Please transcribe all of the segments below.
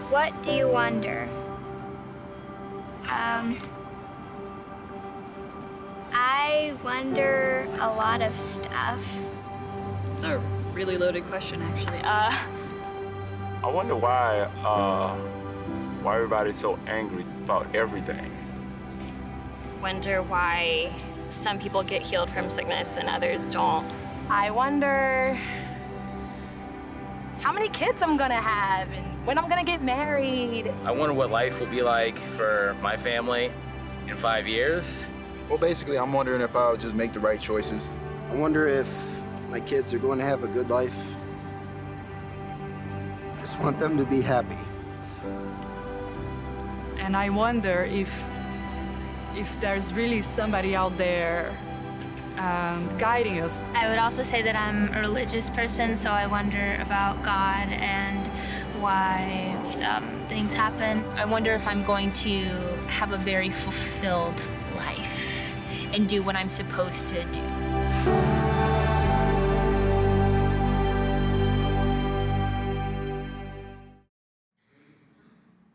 What do you wonder? I wonder a lot of stuff. It's a really loaded question, actually. I wonder why everybody's so angry about everything. Wonder why some people get healed from sickness and others don't. I wonder how many kids I'm gonna have and when I'm gonna get married. I wonder what life will be like for my family in 5 years. Well, basically, I'm wondering if I'll just make the right choices. I wonder if my kids are going to have a good life. Just want them to be happy. And I wonder if there's really somebody out there guiding us. I would also say that I'm a religious person, so I wonder about God and why things happen. I wonder if I'm going to have a very fulfilled life and do what I'm supposed to do.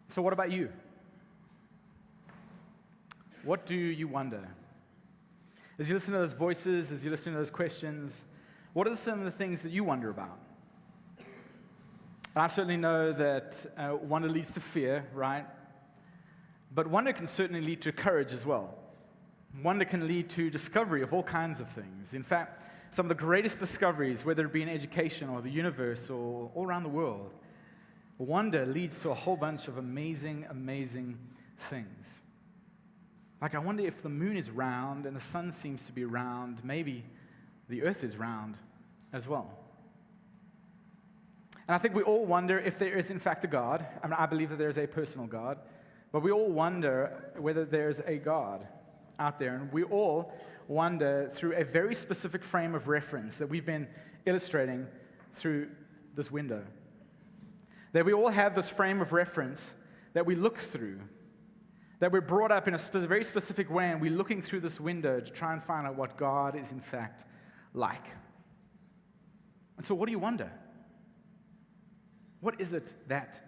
So what about you? What do you wonder? As you listen to those voices, as you listen to those questions, what are some of the things that you wonder about? And I certainly know that wonder leads to fear, right? But wonder can certainly lead to courage as well. Wonder can lead to discovery of all kinds of things. In fact, some of the greatest discoveries, whether it be in education or the universe or all around the world, wonder leads to a whole bunch of amazing, amazing things. Like, I wonder if the moon is round and the sun seems to be round, maybe the earth is round as well. And I think we all wonder if there is, in fact, a God. I mean, I believe that there is a personal God. But we all wonder whether there's a God out there. And we all wonder through a very specific frame of reference that we've been illustrating through this window. That we all have this frame of reference that we look through. That we're brought up in a very specific way, and we're looking through this window to try and find out what God is in fact like. And so what do you wonder? What is it that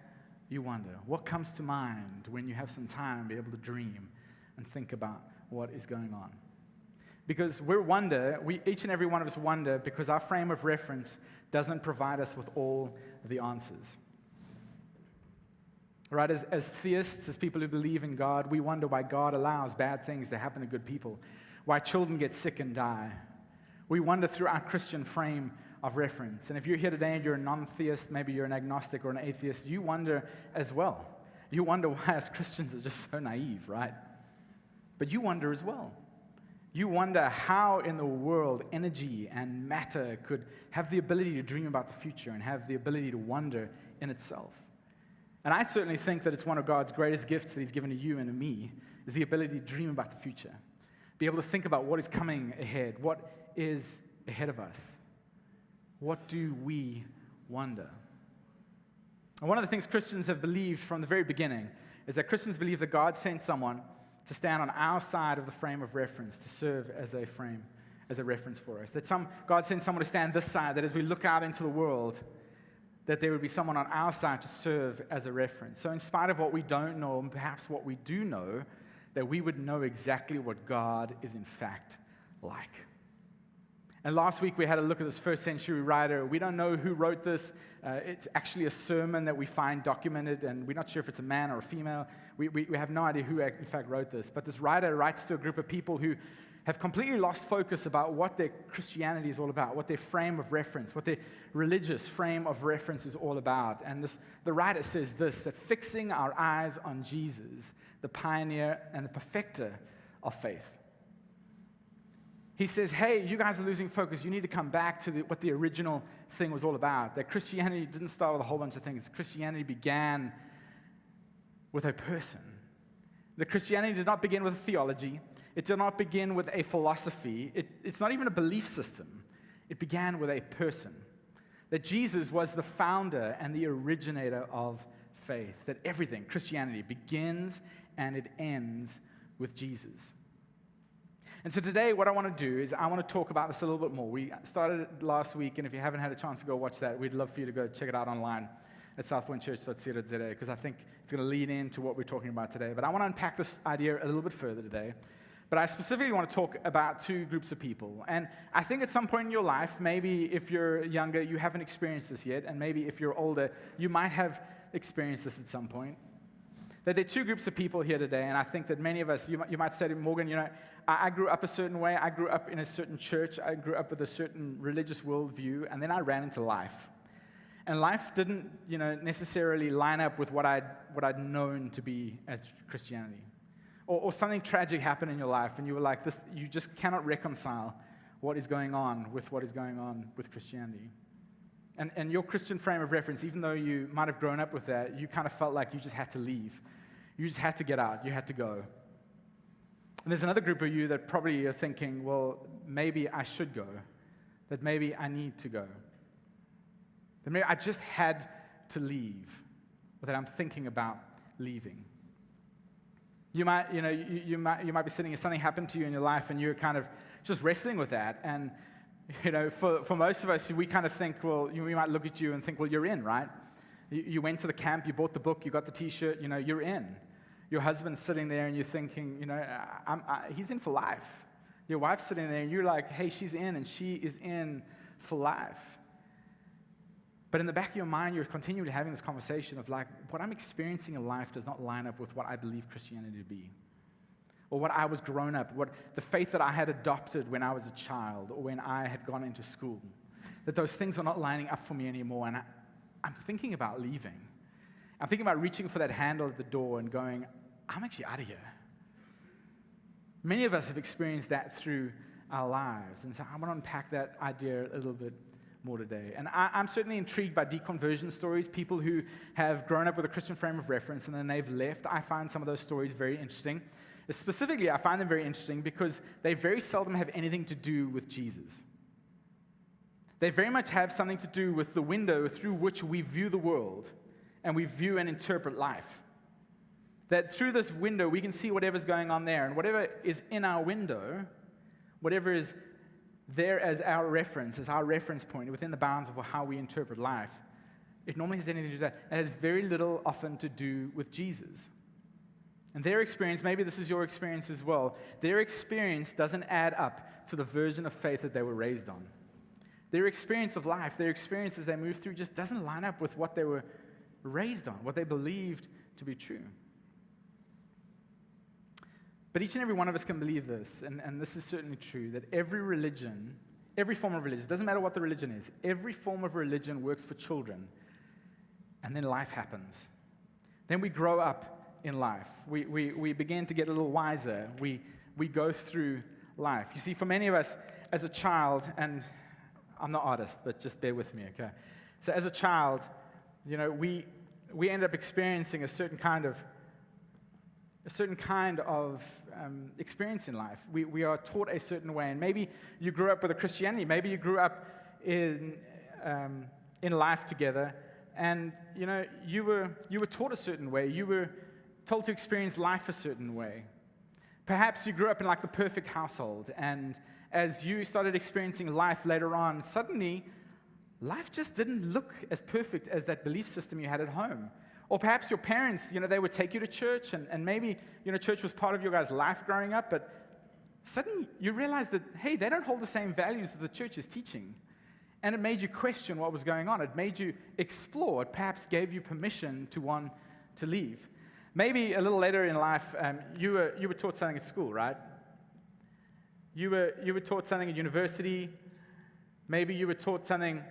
you wonder? What comes to mind when you have some time to be able to dream and think about what is going on? Because each and every one of us wonder because our frame of reference doesn't provide us with all the answers. Right, as theists, as people who believe in God, we wonder why God allows bad things to happen to good people, why children get sick and die. We wonder through our Christian frame of reference. And if you're here today and you're a non-theist, maybe you're an agnostic or an atheist, you wonder as well. You wonder why as Christians are just so naive, right? But you wonder as well. You wonder how in the world energy and matter could have the ability to dream about the future and have the ability to wonder in itself. And I certainly think that it's one of God's greatest gifts that He's given to you and to me, is the ability to dream about the future. Be able to think about what is coming ahead, what is ahead of us. What do we wonder? And one of the things Christians have believed from the very beginning is that Christians believe that God sent someone to stand on our side of the frame of reference, to serve as a reference for us. That God sent someone to stand this side, that as we look out into the world, that there would be someone on our side to serve as a reference. So in spite of what we don't know, and perhaps what we do know, that we would know exactly what God is in fact like. And last week we had a look at this first century writer. We don't know who wrote this. It's actually a sermon that we find documented, and we're not sure if it's a man or a female. We have no idea who in fact wrote this. But this writer writes to a group of people who have completely lost focus about what their Christianity is all about, what their frame of reference, what their religious frame of reference is all about. And the writer says this, that fixing our eyes on Jesus, the pioneer and the perfecter of faith. He says, hey, you guys are losing focus. You need to come back to what the original thing was all about. That Christianity didn't start with a whole bunch of things. Christianity began with a person. That Christianity did not begin with a theology. It did not begin with a philosophy. It's not even a belief system. It began with a person. That Jesus was the founder and the originator of faith, that everything, Christianity, begins and it ends with Jesus. And so today, what I want to do is I want to talk about this a little bit more. We started it last week, and if you haven't had a chance to go watch that, we'd love for you to go check it out online at southpointchurch.co.za, because I think it's going to lead into what we're talking about today. But I want to unpack this idea a little bit further today. But I specifically want to talk about two groups of people. And I think at some point in your life, maybe if you're younger, you haven't experienced this yet, and maybe if you're older, you might have experienced this at some point. That there are two groups of people here today, and I think that many of us, you might say to Morgan, you know, I grew up a certain way, I grew up in a certain church, I grew up with a certain religious worldview, and then I ran into life. And life didn't, necessarily line up with what I'd known to be as Christianity. Or something tragic happened in your life, and you were like, this, you just cannot reconcile what is going on with Christianity. And your Christian frame of reference, even though you might have grown up with that, you kind of felt like you just had to leave. You just had to get out. You had to go. And there's another group of you that probably are thinking, well, maybe I should go. That maybe I need to go. That maybe I just had to leave. Or that I'm thinking about leaving. You might be sitting, something happened to you in your life, and you're kind of just wrestling with that. And for most of us, we kind of think, well, we might look at you and think, well, you're in, right? You went to the camp, you bought the book, you got the T-shirt, you're in. Your husband's sitting there, and you're thinking, he's in for life. Your wife's sitting there, and you're like, hey, she's in, and she is in for life. But in the back of your mind, you're continually having this conversation of like, what I'm experiencing in life does not line up with what I believe Christianity to be. Or what I was grown up, what the faith that I had adopted when I was a child, or when I had gone into school. That those things are not lining up for me anymore, and I'm thinking about leaving. I'm thinking about reaching for that handle at the door and going, I'm actually out of here. Many of us have experienced that through our lives, and so I want to unpack that idea a little bit more today. And I'm certainly intrigued by deconversion stories, people who have grown up with a Christian frame of reference and then they've left. I find some of those stories very interesting. Specifically, I find them very interesting because they very seldom have anything to do with Jesus. They very much have something to do with the window through which we view the world and we view and interpret life. That through this window, we can see whatever's going on there, and whatever is in our window, whatever is there as our reference point within the bounds of how we interpret life, it normally has anything to do with that. It has very little often to do with Jesus. And their experience, maybe this is your experience as well, their experience doesn't add up to the version of faith that they were raised on. Their experience of life, their experience as they move through just doesn't line up with what they were raised on, what they believed to be true. But each and every one of us can believe this, and this is certainly true, that every religion, every form of religion, doesn't matter what the religion is, every form of religion works for children, and then life happens. Then we grow up in life. We begin to get a little wiser. We go through life. You see, for many of us, as a child, and I'm not artist, but just bear with me, okay? So as a child, we end up experiencing a certain kind of experience in life. We are taught a certain way, and maybe you grew up with a Christianity. Maybe you grew up in life together, and you were taught a certain way. You were told to experience life a certain way. Perhaps you grew up in like the perfect household, and as you started experiencing life later on, suddenly life just didn't look as perfect as that belief system you had at home. Or perhaps your parents, they would take you to church, and maybe, church was part of your guys' life growing up, but suddenly you realize that, hey, they don't hold the same values that the church is teaching. And it made you question what was going on. It made you explore. It perhaps gave you permission to want to leave. Maybe a little later in life, you were taught something at school, right? You were taught something at university. Maybe you were taught something,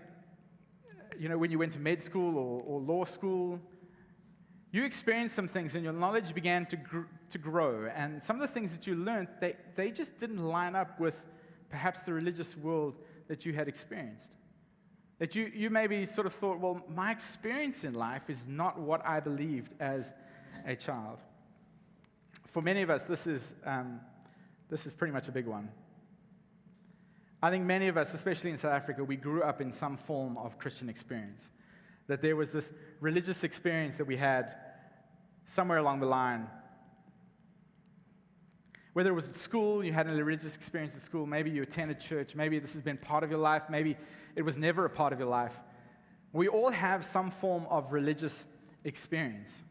when you went to med school or law school. You experienced some things, and your knowledge began to grow. And some of the things that you learned, they just didn't line up with perhaps the religious world that you had experienced. That you maybe sort of thought, well, my experience in life is not what I believed as a child. For many of us, this is pretty much a big one. I think many of us, especially in South Africa, we grew up in some form of Christian experience. that there was this religious experience that we had somewhere along the line. Whether it was at school, you had a religious experience at school, maybe you attended church, maybe this has been part of your life, maybe it was never a part of your life. We all have some form of religious experience.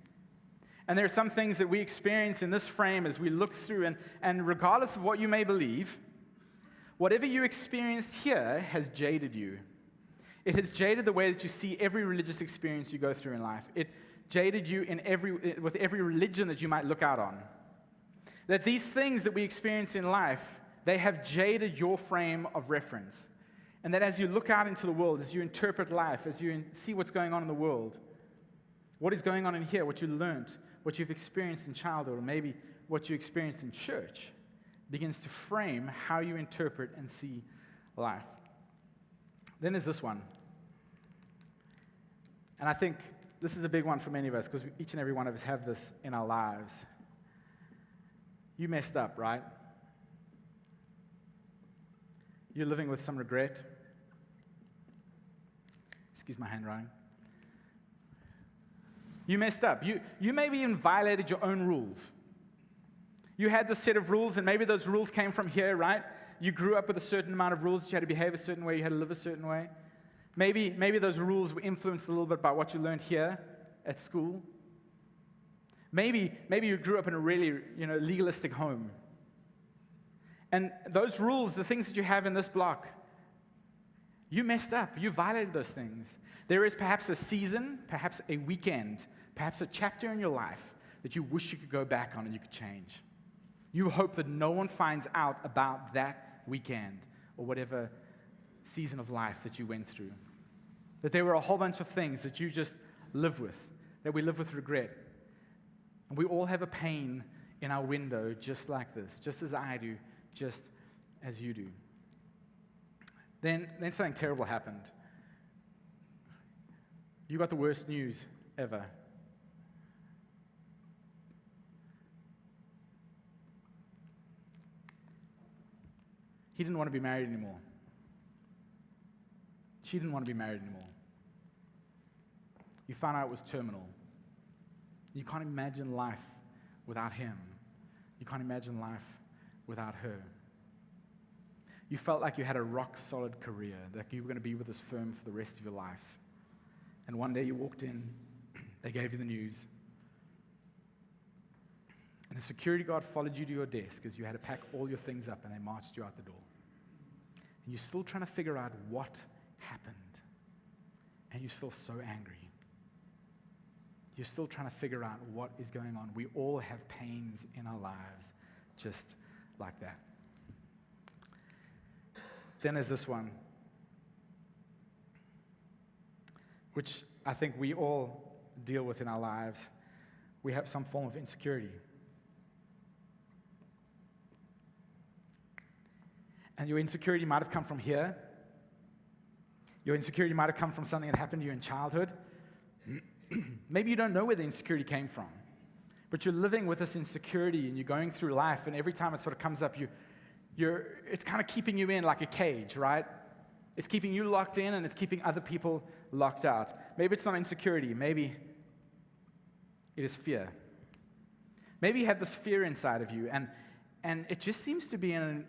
And there are some things that we experience in this frame as we look through, and regardless of what you may believe, whatever you experienced here has jaded you. It has jaded the way that you see every religious experience you go through in life. It jaded you with every religion that you might look out on. That these things that we experience in life, they have jaded your frame of reference. And that as you look out into the world, as you interpret life, as you see what's going on in the world, what is going on in here, what you learned, what you've experienced in childhood, or maybe what you experienced in church, begins to frame how you interpret and see life. Then there's this one. And I think this is a big one for many of us, because each and every one of us have this in our lives. You messed up, right? You're living with some regret. Excuse my handwriting. You messed up. You maybe even violated your own rules. You had this set of rules, and maybe those rules came from here, right? You grew up with a certain amount of rules. You had to behave a certain way. You had to live a certain way. Maybe those rules were influenced a little bit by what you learned here at school. Maybe you grew up in a really, legalistic home. And those rules, the things that you have in this block, you messed up. You violated those things. There is perhaps a season, perhaps a weekend, perhaps a chapter in your life that you wish you could go back on and you could change. You hope that no one finds out about that weekend or whatever season of life that you went through. That there were a whole bunch of things that you just live with, that we live with regret. And we all have a pain in our window just like this, just as I do, just as you do. Then something terrible happened. You got the worst news ever. He didn't want to be married anymore. She didn't want to be married anymore. You found out it was terminal. You can't imagine life without him. You can't imagine life without her. You felt like you had a rock-solid career, like you were going to be with this firm for the rest of your life. And one day you walked in, they gave you the news, and a security guard followed you to your desk as you had to pack all your things up, and they marched you out the door. And you're still trying to figure out what happened, and you're still so angry. You're still trying to figure out what is going on. We all have pains in our lives just like that. Then there's this one, which I think we all deal with in our lives. We have some form of insecurity. And your insecurity might have come from here. Your insecurity might have come from something that happened to you in childhood. Maybe you don't know where the insecurity came from, but you're living with this insecurity and you're going through life, and every time it sort of comes up, it's kind of keeping you in like a cage, right? It's keeping you locked in and it's keeping other people locked out. Maybe it's not insecurity. Maybe it is fear. Maybe you have this fear inside of you, and it just seems to be in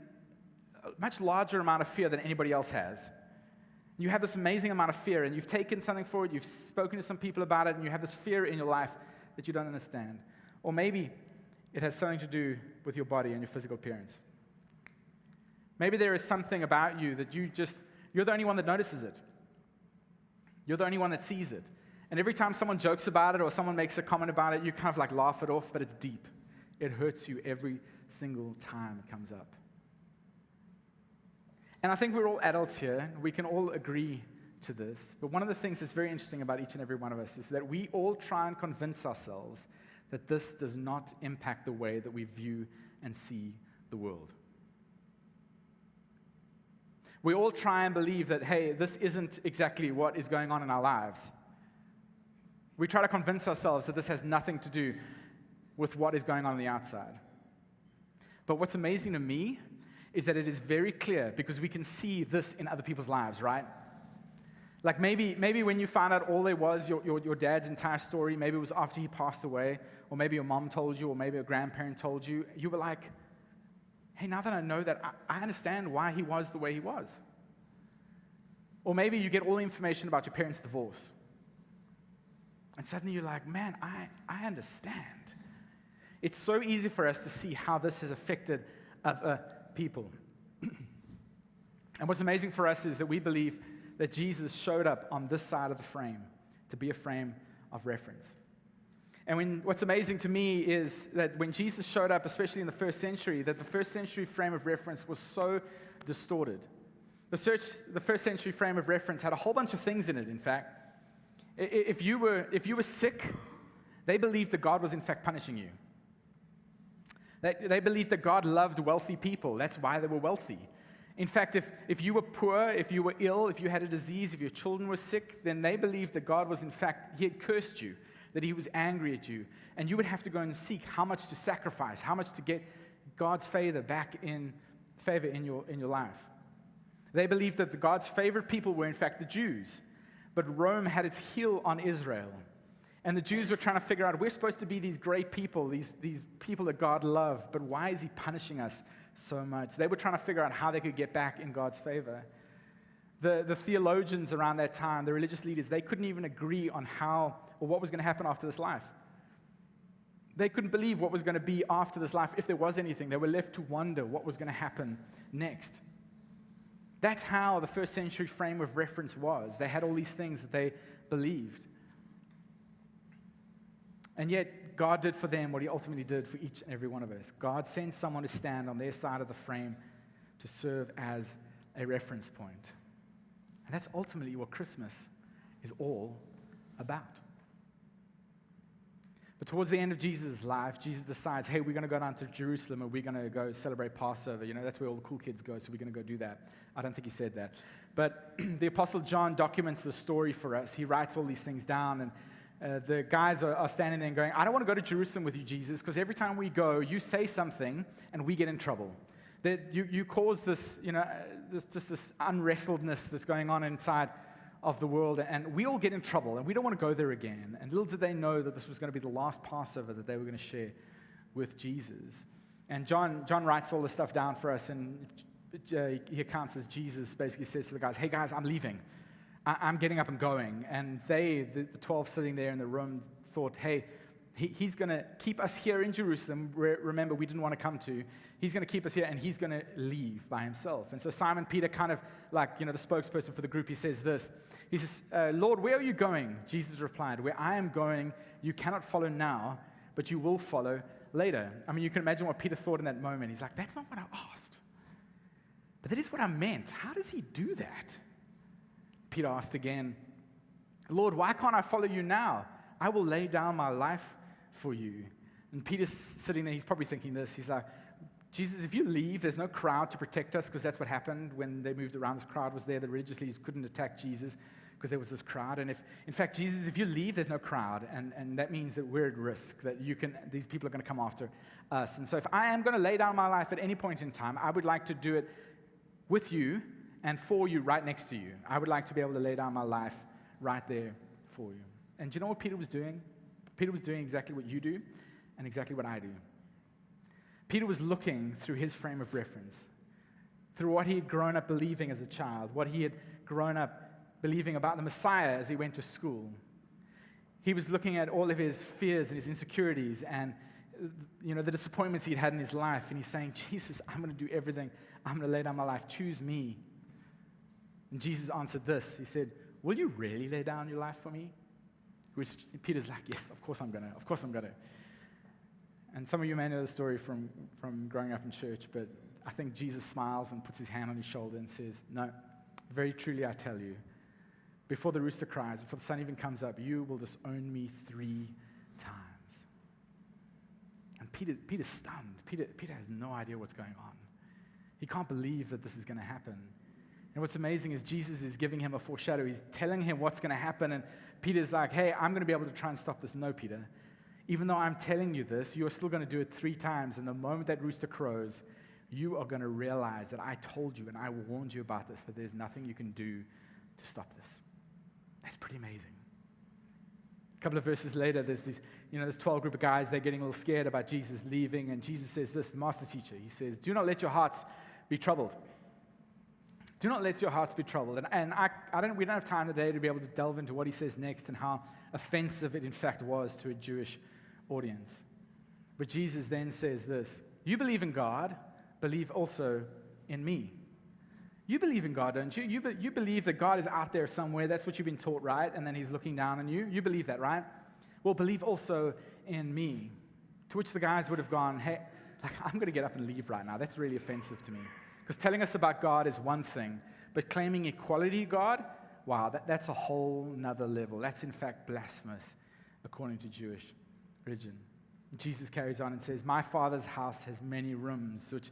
a much larger amount of fear than anybody else has. You have this amazing amount of fear, and you've taken something forward, you've spoken to some people about it, and you have this fear in your life that you don't understand. Or maybe it has something to do with your body and your physical appearance. Maybe there is something about you that you're the only one that notices it. You're the only one that sees it. And every time someone jokes about it or someone makes a comment about it, you kind of like laugh it off, but it's deep. It hurts you every single time it comes up. And I think we're all adults here. We can all agree to this. But one of the things that's very interesting about each and every one of us is that we all try and convince ourselves that this does not impact the way that we view and see the world. We all try and believe that, hey, this isn't exactly what is going on in our lives. We try to convince ourselves that this has nothing to do with what is going on the outside. But what's amazing to me is that it is very clear, because we can see this in other people's lives, right? Like maybe when you found out all there was, your dad's entire story, maybe it was after he passed away, or maybe your mom told you, or maybe a grandparent told you, you were like, hey, now that I know that, I understand why he was the way he was. Or maybe you get all the information about your parents' divorce. And suddenly you're like, man, I understand. It's so easy for us to see how this has affected other people. And what's amazing for us is that we believe that Jesus showed up on this side of the frame to be a frame of reference. And what's amazing to me is that when Jesus showed up, especially in the first century, that the first century frame of reference was so distorted. The first century frame of reference had a whole bunch of things in it, in fact. If you were sick, they believed that God was in fact punishing you. They believed that God loved wealthy people. That's why they were wealthy. In fact, if you were poor, if you were ill, if you had a disease, if your children were sick, then they believed that God was in fact, he had cursed you, that he was angry at you. And you would have to go and seek how much to sacrifice, how much to get God's favor in your life. They believed that God's favorite people were in fact the Jews. But Rome had its heel on Israel. And the Jews were trying to figure out, we're supposed to be these great people, these people that God loved, but why is he punishing us so much? They were trying to figure out how they could get back in God's favor. The theologians around that time, the religious leaders, they couldn't even agree on how or what was going to happen after this life. They couldn't believe what was going to be after this life, if there was anything. They were left to wonder what was going to happen next. That's how the first century frame of reference was. They had all these things that they believed. And yet, God did for them what he ultimately did for each and every one of us. God sent someone to stand on their side of the frame to serve as a reference point. And that's ultimately what Christmas is all about. But towards the end of Jesus' life, Jesus decides, hey, we're going to go down to Jerusalem and we're going to go celebrate Passover. You know, that's where all the cool kids go, so we're going to go do that. I don't think he said that. But the Apostle John documents the story for us. He writes all these things down, and the guys are standing there and going, I don't want to go to Jerusalem with you, Jesus, because every time we go, you say something and we get in trouble. That you cause this, this unwrestledness that's going on inside of the world, and we all get in trouble, and we don't want to go there again. And little did they know that this was going to be the last Passover that they were going to share with Jesus. And John writes all this stuff down for us, and he accounts as Jesus basically says to the guys, hey guys, I'm leaving. I'm getting up and going. And the 12 sitting there in the room thought, hey, he's going to keep us here in Jerusalem, where, remember, we didn't want to come to. He's going to keep us here, and he's going to leave by himself. And so Simon Peter, kind of like, the spokesperson for the group, he says this. He says, Lord, where are you going? Jesus replied, where I am going, you cannot follow now, but you will follow later. I mean, you can imagine what Peter thought in that moment. He's like, that's not what I asked. But that is what I meant. How does he do that? Peter asked again, Lord, why can't I follow you now? I will lay down my life for you. And Peter's sitting there, he's probably thinking this. He's like, Jesus, if you leave, there's no crowd to protect us, because that's what happened when they moved around. This crowd was there. The religious leaders couldn't attack Jesus because there was this crowd. And in fact, Jesus, if you leave, there's no crowd. And that means that we're at risk, that these people are going to come after us. And so if I am going to lay down my life at any point in time, I would like to do it with you and for you right next to you. I would like to be able to lay down my life right there for you. And do you know what Peter was doing? Peter was doing exactly what you do and exactly what I do. Peter was looking through his frame of reference, through what he had grown up believing as a child, what he had grown up believing about the Messiah as he went to school. He was looking at all of his fears and his insecurities and the disappointments he'd had in his life, and he's saying, Jesus, I'm going to do everything. I'm going to lay down my life. Choose me. And Jesus answered this. He said, will you really lay down your life for me? Which Peter's like, yes, of course I'm going to. Of course I'm going to. And some of you may know the story from growing up in church, but I think Jesus smiles and puts his hand on his shoulder and says, no, very truly I tell you, before the rooster cries, before the sun even comes up, you will disown me 3 times. And Peter's stunned. Peter has no idea what's going on. He can't believe that this is going to happen. And what's amazing is Jesus is giving him a foreshadow. He's telling him what's going to happen, and Peter's like, hey, I'm going to be able to try and stop this. No, Peter. Even though I'm telling you this, you're still going to do it 3 times, and the moment that rooster crows, you are going to realize that I told you and I warned you about this, but there's nothing you can do to stop this. That's pretty amazing. A couple of verses later, there's this 12 group of guys, they're getting a little scared about Jesus leaving, and Jesus says this, the master teacher, he says, do not let your hearts be troubled. Do not let your hearts be troubled. And we don't have time today to be able to delve into what he says next and how offensive it in fact was to a Jewish audience. But Jesus then says this, you believe in God, believe also in me. You believe in God, don't you? You believe that God is out there somewhere. That's what you've been taught, right? And then he's looking down on you. You believe that, right? Well, believe also in me. To which the guys would have gone, hey, I'm going to get up and leave right now. That's really offensive to me. Because telling us about God is one thing, but claiming equality to God, wow, that's a whole nother level. That's in fact blasphemous according to Jewish religion. Jesus carries on and says, my Father's house has many rooms, which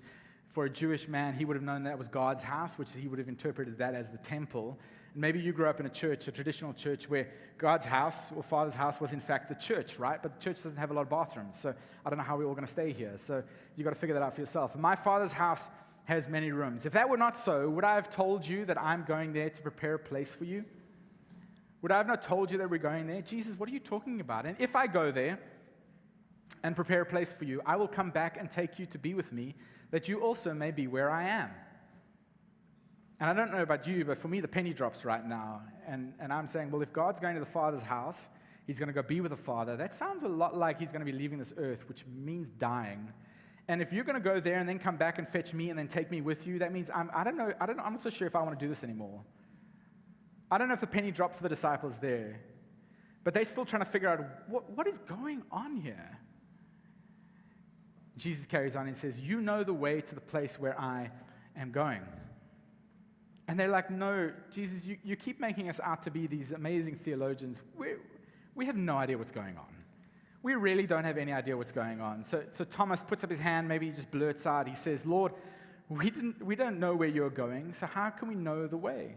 for a Jewish man, he would have known that was God's house, which he would have interpreted that as the temple. And maybe you grew up in a church, a traditional church, where God's house or Father's house was in fact the church, right? But the church doesn't have a lot of bathrooms, so I don't know how we're all going to stay here. So you've got to figure that out for yourself. My Father's house has many rooms. If that were not so, would I have told you that I'm going there to prepare a place for you? Would I have not told you that we're going there? Jesus, what are you talking about? And if I go there and prepare a place for you, I will come back and take you to be with me, that you also may be where I am. And I don't know about you, but for me, the penny drops right now. And I'm saying, well, if God's going to the Father's house, he's going to go be with the Father. That sounds a lot like he's going to be leaving this earth, which means dying. And if you're going to go there and then come back and fetch me and then take me with you, that means I'm not so sure if I want to do this anymore. I don't know if the penny dropped for the disciples there, but they're still trying to figure out what is going on here. Jesus carries on and says, you know the way to the place where I am going. And they're like, no, Jesus, you keep making us out to be these amazing theologians. We have no idea what's going on. We really don't have any idea what's going on. So Thomas puts up his hand, maybe he just blurts out. He says, Lord, we don't know where you're going, so how can we know the way?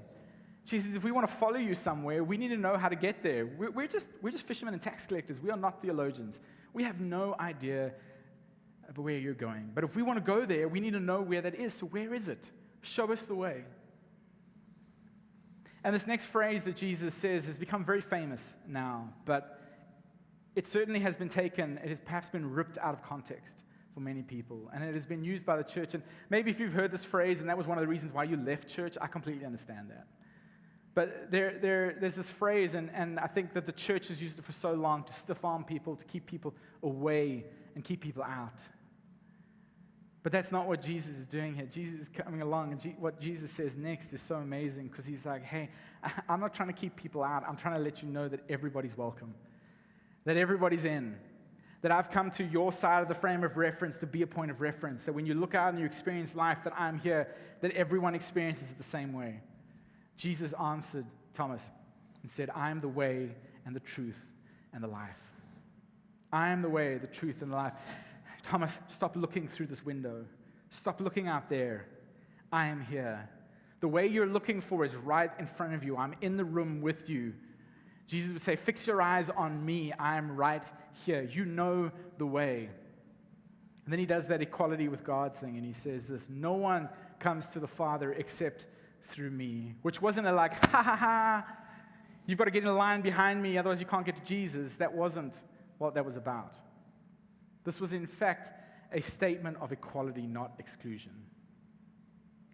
Jesus, if we want to follow you somewhere, we need to know how to get there. We're just fishermen and tax collectors. We are not theologians. We have no idea about where you're going. But if we want to go there, we need to know where that is. So where is it? Show us the way. And this next phrase that Jesus says has become very famous now, but it certainly has been taken, it has perhaps been ripped out of context for many people, and it has been used by the church. And maybe if you've heard this phrase and that was one of the reasons why you left church, I completely understand that. But there's this phrase, and I think that the church has used it for so long to stiff-arm people, to keep people away and keep people out. But that's not what Jesus is doing here. Jesus is coming along, and what Jesus says next is so amazing, because he's like, hey, I'm not trying to keep people out. I'm trying to let you know that everybody's welcome, that everybody's in, that I've come to your side of the frame of reference to be a point of reference, that when you look out and you experience life, that I'm here, that everyone experiences it the same way. Jesus answered Thomas and said, I am the way and the truth and the life. I am the way, the truth, and the life. Thomas, stop looking through this window. Stop looking out there. I am here. The way you're looking for is right in front of you. I'm in the room with you. Jesus would say, fix your eyes on me. I am right here. You know the way. And then he does that equality with God thing, and he says this, no one comes to the Father except through me, which wasn't a like, ha, ha, ha, you've got to get in a line behind me, otherwise you can't get to Jesus. That wasn't what that was about. This was, in fact, a statement of equality, not exclusion.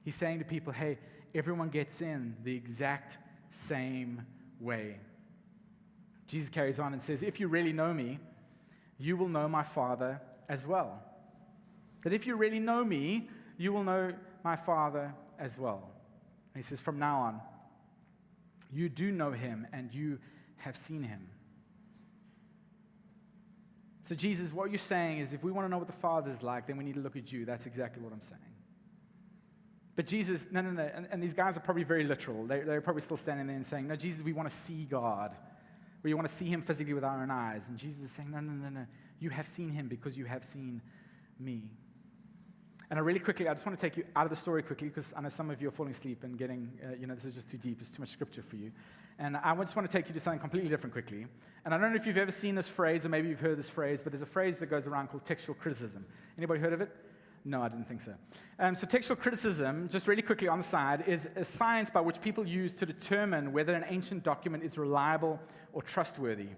He's saying to people, hey, everyone gets in the exact same way. Jesus carries on and says, if you really know me, you will know my Father as well. That if you really know me, you will know my Father as well. And he says, from now on, you do know him and you have seen him. So Jesus, what you're saying is if we want to know what the Father's like, then we need to look at you. That's exactly what I'm saying. But Jesus, no. And these guys are probably very literal. They're probably still standing there and saying, no, Jesus, we want to see God. We want to see him physically with our own eyes. And Jesus is saying, no. You have seen him because you have seen me. And I just want to take you out of the story quickly because I know some of you are falling asleep and getting, this is just too deep. It's too much scripture for you. And I just want to take you to something completely different quickly. And I don't know if you've ever seen this phrase or maybe you've heard this phrase, but there's a phrase that goes around called textual criticism. Anybody heard of it? No, I didn't think so. So textual criticism, just really quickly on the side, is a science by which people use to determine whether an ancient document is reliable or trustworthy.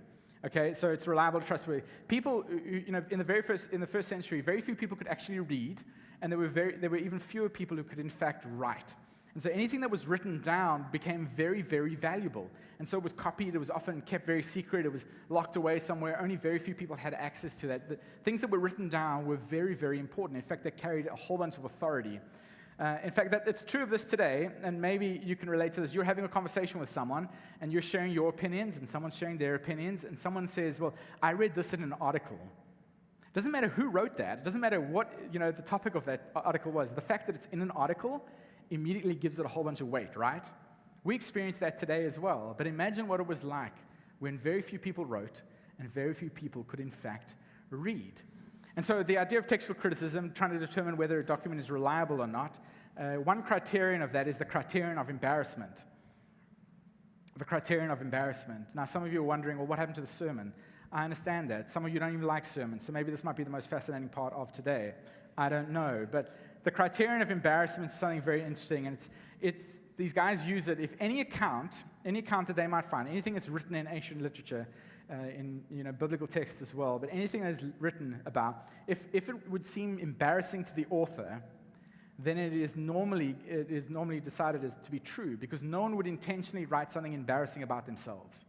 Okay, so it's reliable or trustworthy. People, in the first century, very few people could actually read, and there were even fewer people who could in fact write. And so anything that was written down became very, very valuable. And so it was copied, it was often kept very secret, it was locked away somewhere. Only very few people had access to that. The things that were written down were very, very important. In fact, they carried a whole bunch of authority. In fact, it's true of this today, and maybe you can relate to this. You're having a conversation with someone, and you're sharing your opinions, and someone's sharing their opinions, and someone says, well, I read this in an article. It doesn't matter who wrote that. It doesn't matter what the topic of that article was. The fact that it's in an article immediately gives it a whole bunch of weight, right? We experience that today as well. But imagine what it was like when very few people wrote and very few people could, in fact, read. And so the idea of textual criticism, trying to determine whether a document is reliable or not, one criterion of that is the criterion of embarrassment. The criterion of embarrassment. Now, some of you are wondering, well, what happened to the sermon? I understand that. Some of you don't even like sermons, so maybe this might be the most fascinating part of today. I don't know. But the criterion of embarrassment is something very interesting, and it's these guys use it. If any account that they might find, anything that's written in ancient literature, in biblical texts as well, but anything that is written about, if it would seem embarrassing to the author, then it is normally decided as to be true, because no one would intentionally write something embarrassing about themselves.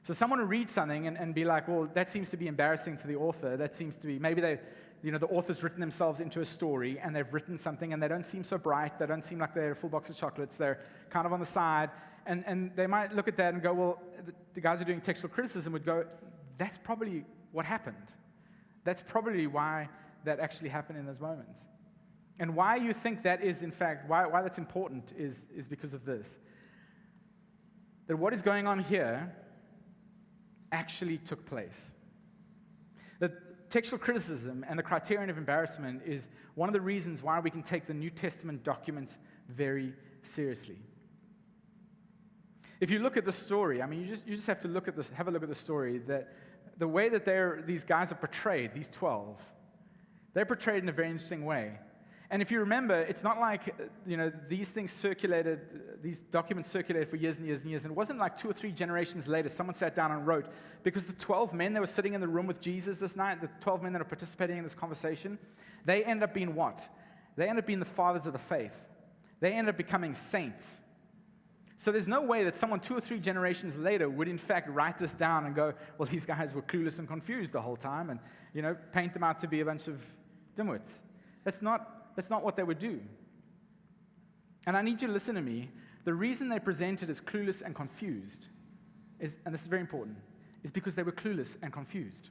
So someone will read something and be like, well, that seems to be embarrassing to the author. That seems to be, maybe the author's written themselves into a story, and they've written something, and they don't seem so bright. They don't seem like they're a full box of chocolates. They're kind of on the side. And they might look at that and go, well, the guys who are doing textual criticism would go, that's probably what happened. That's probably why that actually happened in those moments. And why you think that is, in fact, why that's important is because of this. That what is going on here actually took place. That textual criticism and the criterion of embarrassment is one of the reasons why we can take the New Testament documents very seriously. If you look at the story, I mean, you just have to look at this, have a look at the story, that the way that these guys are portrayed, these 12, they're portrayed in a very interesting way. And if you remember, it's not like, these documents circulated for years and years and years. And it wasn't like 2 or 3 generations later, someone sat down and wrote. Because the 12 men that were sitting in the room with Jesus this night, the 12 men that are participating in this conversation, they end up being what? They end up being the fathers of the faith. They end up becoming saints. So there's no way that someone 2 or 3 generations later would in fact write this down and go, well, these guys were clueless and confused the whole time, and, paint them out to be a bunch of dimwits. That's not what they would do. And I need you to listen to me. The reason they presented as clueless and confused is, and this is very important, is because they were clueless and confused.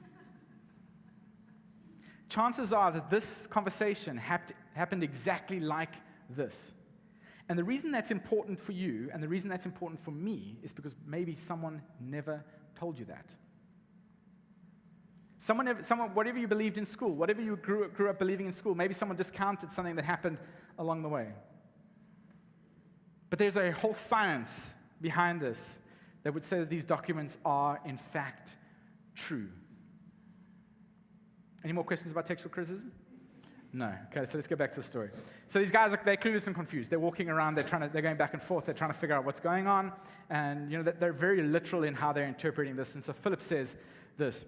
Chances are that this conversation happened exactly like this. And the reason that's important for you, and the reason that's important for me, is because maybe someone never told you that. Someone, whatever you believed in school, whatever you grew up believing in school, maybe someone discounted something that happened along the way. But there's a whole science behind this that would say that these documents are, in fact, true. Any more questions about textual criticism? No. Okay, so let's go back to the story. So these guys, they're clueless and confused. They're walking around, they're going back and forth, they're trying to figure out what's going on, and they're very literal in how they're interpreting this. And so Philip says this.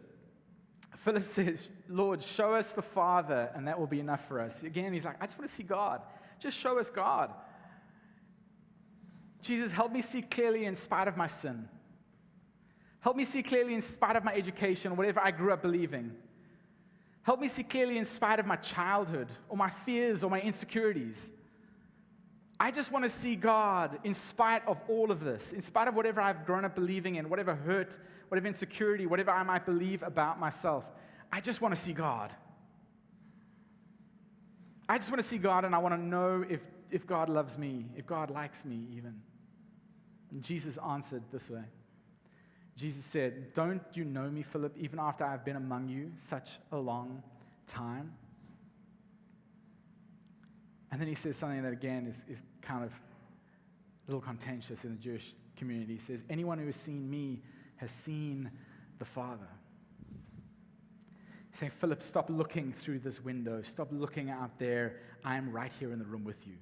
Philip says, Lord, show us the Father, and that will be enough for us. Again, he's like, I just want to see God. Just show us God. Jesus, help me see clearly in spite of my sin. Help me see clearly in spite of my education, whatever I grew up believing. Help me see clearly in spite of my childhood, or my fears, or my insecurities. I just want to see God in spite of all of this, in spite of whatever I've grown up believing in, whatever hurt, whatever insecurity, whatever I might believe about myself. I just want to see God. I just want to see God, and I want to know if God loves me, if God likes me even. And Jesus answered this way. Jesus said, don't you know me, Philip, even after I've been among you such a long time? And then he says something that, again, is kind of a little contentious in the Jewish community. He says, anyone who has seen me has seen the Father. He's saying, Philip, stop looking through this window. Stop looking out there. I am right here in the room with you.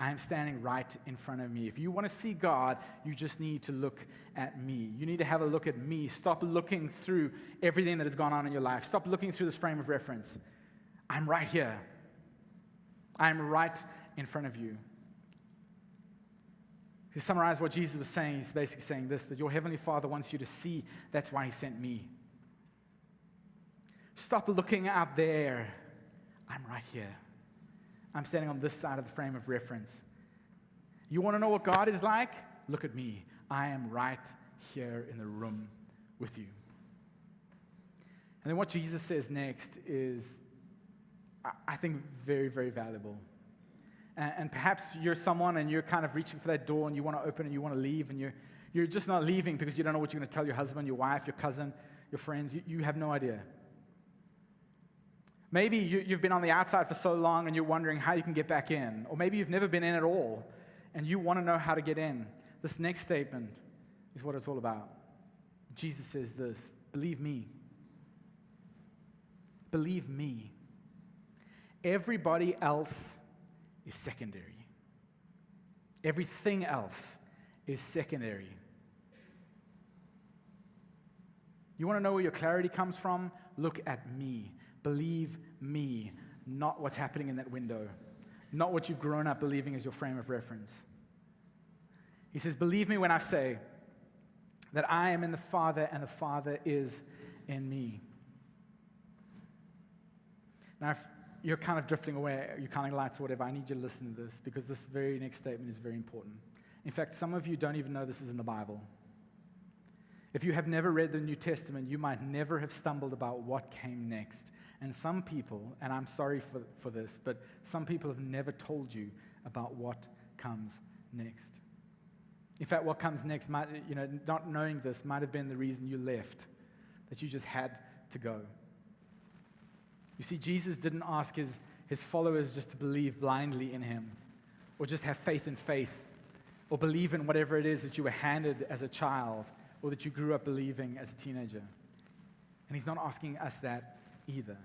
I am standing right in front of me. If you want to see God, you just need to look at me. You need to have a look at me. Stop looking through everything that has gone on in your life. Stop looking through this frame of reference. I'm right here. I'm right in front of you. To summarize what Jesus was saying, he's basically saying this, that your Heavenly Father wants you to see. That's why he sent me. Stop looking out there. I'm right here. I'm standing on this side of the frame of reference. You want to know what God is like? Look at me. I am right here in the room with you. And then what Jesus says next is, I think, very, very valuable. And perhaps you're someone and you're kind of reaching for that door and you want to open and you want to leave and you're just not leaving because you don't know what you're going to tell your husband, your wife, your cousin, your friends. You have no idea. Maybe you've been on the outside for so long and you're wondering how you can get back in. Or maybe you've never been in at all and you want to know how to get in. This next statement is what it's all about. Jesus says this, believe me. Believe me. Everybody else is secondary. Everything else is secondary. You want to know where your clarity comes from? Look at me. Believe me, not what's happening in that window, not what you've grown up believing is your frame of reference. He says, believe me when I say that I am in the Father and the Father is in me. Now, if you're kind of drifting away, you're counting lights or whatever, I need you to listen to this because this very next statement is very important. In fact, some of you don't even know this is in the Bible. If you have never read the New Testament, you might never have stumbled about what came next. And some people, and I'm sorry for this, but some people have never told you about what comes next. In fact, what comes next might, not knowing this might have been the reason you left, that you just had to go. You see, Jesus didn't ask his followers just to believe blindly in him, or just have faith in faith, or believe in whatever it is that you were handed as a child, or that you grew up believing as a teenager. And he's not asking us that either.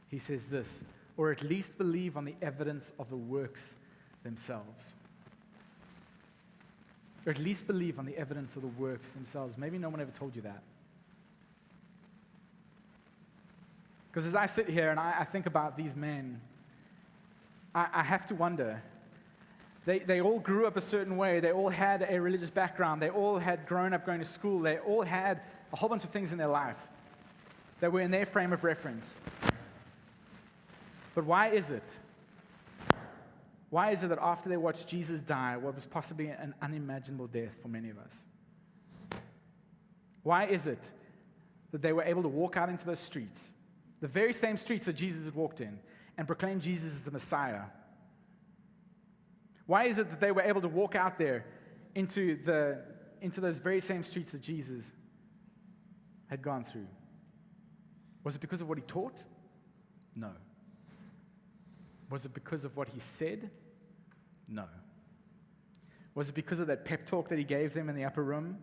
He says this, or at least believe on the evidence of the works themselves. Or at least believe on the evidence of the works themselves. Maybe no one ever told you that. Because as I sit here and I think about these men, I have to wonder, They all grew up a certain way. They all had a religious background. They all had grown up going to school. They all had a whole bunch of things in their life that were in their frame of reference. But why is it? Why is it that after they watched Jesus die, what was possibly an unimaginable death for many of us? Why is it that they were able to walk out into those streets, the very same streets that Jesus had walked in, and proclaim Jesus as the Messiah? Why is it that they were able to walk out there into those very same streets that Jesus had gone through? Was it because of what he taught? No. Was it because of what he said? No. Was it because of that pep talk that he gave them in the upper room?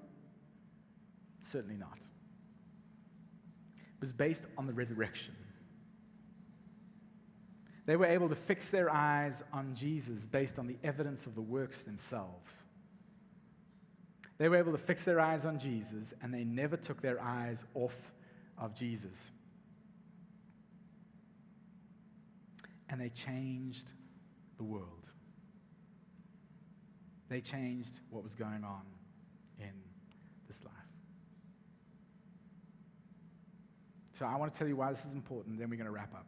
Certainly not. It was based on the resurrection. They were able to fix their eyes on Jesus based on the evidence of the works themselves. They were able to fix their eyes on Jesus, and they never took their eyes off of Jesus. And they changed the world. They changed what was going on in this life. So I want to tell you why this is important, then we're going to wrap up.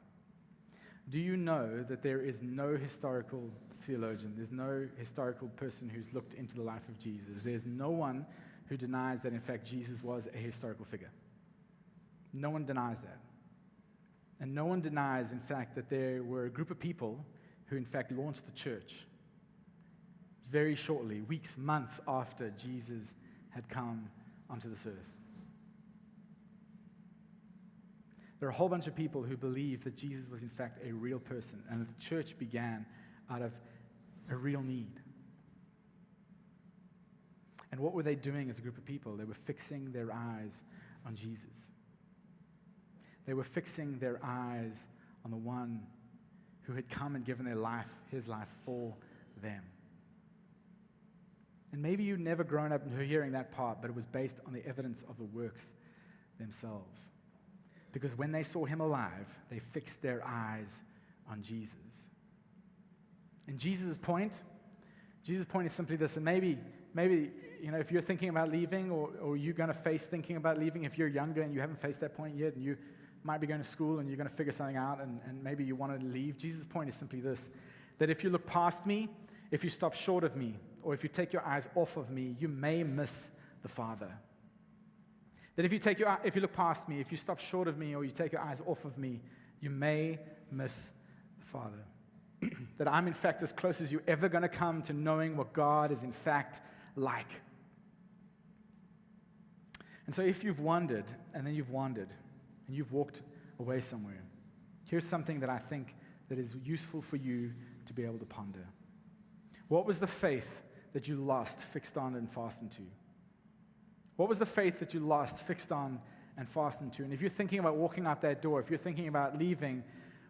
Do you know that there is no historical theologian, there's no historical person who's looked into the life of Jesus? There's no one who denies that, in fact, Jesus was a historical figure. No one denies that. And no one denies, in fact, that there were a group of people who, in fact, launched the church very shortly, weeks, months after Jesus had come onto this earth. There are a whole bunch of people who believe that Jesus was, in fact, a real person, and that the church began out of a real need. And what were they doing as a group of people? They were fixing their eyes on Jesus. They were fixing their eyes on the one who had come and given their life, his life for them. And maybe you'd never grown up hearing that part, but it was based on the evidence of the works themselves. Because when they saw him alive, they fixed their eyes on Jesus. And Jesus' point is simply this, and maybe if you're thinking about leaving, or you're going to face thinking about leaving, if you're younger and you haven't faced that point yet, and you might be going to school and you're going to figure something out, and maybe you want to leave, Jesus' point is simply this, that if you look past me, if you stop short of me, or if you take your eyes off of me, you may miss the Father. That if you look past me, if you stop short of me, or you take your eyes off of me, you may miss the Father. That I'm in fact as close as you're ever going to come to knowing what God is in fact like. And so if you've wondered, and then you've wandered, and you've walked away somewhere, here's something that I think that is useful for you to be able to ponder. What was the faith that you lost, fixed on, and fastened to? What was the faith that you lost, fixed on, and fastened to? And if you're thinking about walking out that door, if you're thinking about leaving,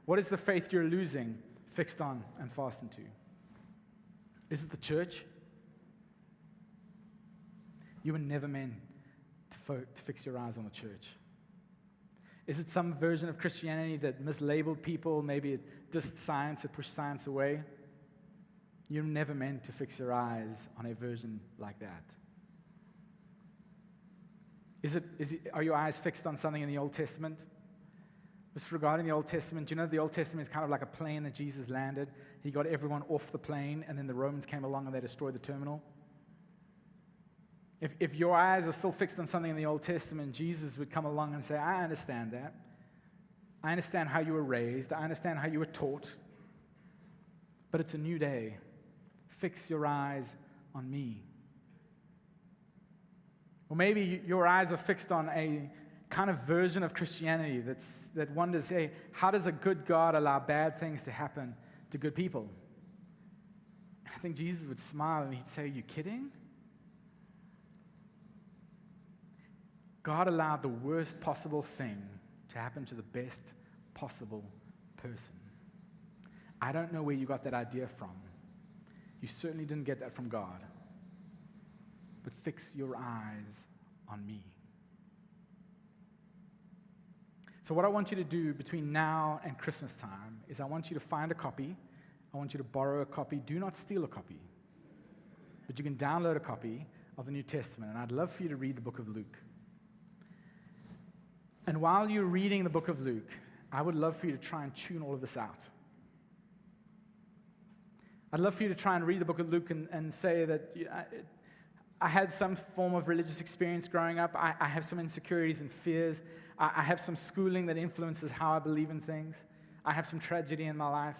what is the faith you're losing, fixed on, and fastened to? Is it the church? You were never meant to fix your eyes on the church. Is it some version of Christianity that mislabeled people? Maybe it dissed science, it pushed science away. You're never meant to fix your eyes on a version like that. Are your eyes fixed on something in the Old Testament? Just regarding the Old Testament, you know the Old Testament is kind of like a plane that Jesus landed. He got everyone off the plane, and then the Romans came along and they destroyed the terminal. If your eyes are still fixed on something in the Old Testament, Jesus would come along and say, I understand that. I understand how you were raised. I understand how you were taught. But it's a new day. Fix your eyes on me. Or maybe your eyes are fixed on a kind of version of Christianity that wonders, hey, how does a good God allow bad things to happen to good people? I think Jesus would smile and he'd say, are you kidding? God allowed the worst possible thing to happen to the best possible person. I don't know where you got that idea from. You certainly didn't get that from God. But fix your eyes on me. So what I want you to do between now and Christmas time is I want you to find a copy. I want you to borrow a copy. Do not steal a copy. But you can download a copy of the New Testament. And I'd love for you to read the book of Luke. And while you're reading the book of Luke, I would love for you to try and tune all of this out. I'd love for you to try and read the book of Luke and say that I had some form of religious experience growing up. I have some insecurities and fears. I have some schooling that influences how I believe in things. I have some tragedy in my life.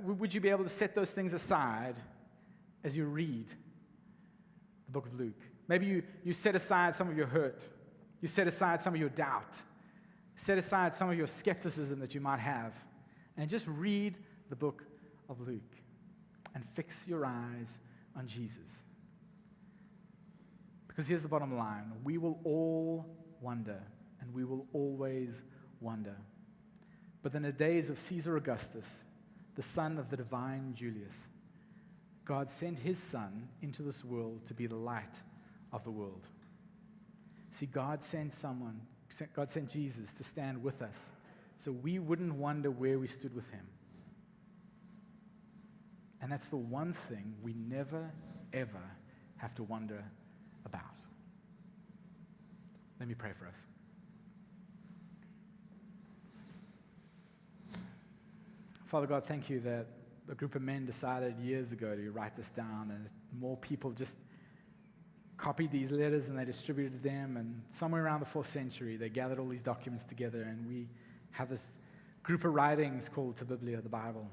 Would you be able to set those things aside as you read the book of Luke? Maybe you set aside some of your hurt. You set aside some of your doubt. Set aside some of your skepticism that you might have. And just read the book of Luke. And fix your eyes on Jesus. Because here's the bottom line. We will all wonder. And we will always wonder. But in the days of Caesar Augustus, the son of the divine Julius, God sent his son into this world to be the light of the world. See, God sent Jesus to stand with us so we wouldn't wonder where we stood with him. And that's the one thing we never, ever have to wonder about. Let me pray for us. Father God, thank you that a group of men decided years ago to write this down, and more people just copied these letters and they distributed them, and somewhere around the 4th century they gathered all these documents together, and we have this group of writings called Biblia, the Bible.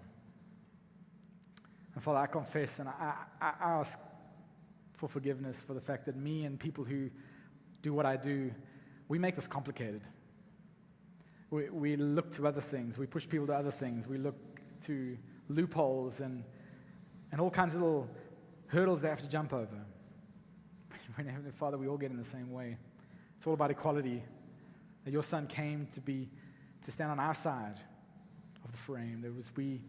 And Father, I confess and I ask for forgiveness for the fact that me and people who do what I do, we make this complicated. We look to other things, we push people to other things, we look to loopholes and all kinds of little hurdles they have to jump over. When Heavenly Father, we all get in the same way. It's all about equality. that your son came to stand on our side of the frame. That was we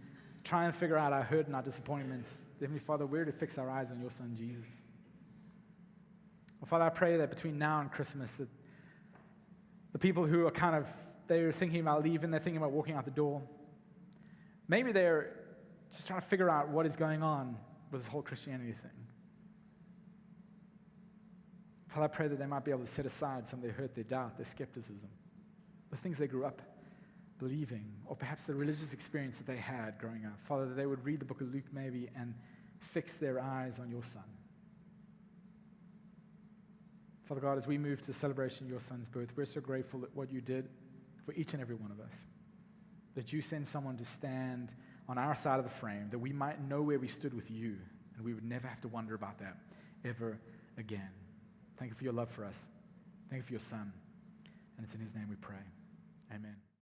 try and figure out our hurt and our disappointments. Heavenly Father, we're to fix our eyes on your son, Jesus. Well, Father, I pray that between now and Christmas, that the people who are they're thinking about leaving, they're thinking about walking out the door, maybe they're just trying to figure out what is going on with this whole Christianity thing. Father, I pray that they might be able to set aside some of their hurt, their doubt, their skepticism, the things they grew up believing, or perhaps the religious experience that they had growing up. Father, that they would read the book of Luke maybe and fix their eyes on your son. Father God, as we move to the celebration of your son's birth, we're so grateful that what you did for each and every one of us, that you send someone to stand on our side of the frame, that we might know where we stood with you, and we would never have to wonder about that ever again. Thank you for your love for us. Thank you for your son. And it's in his name we pray. Amen.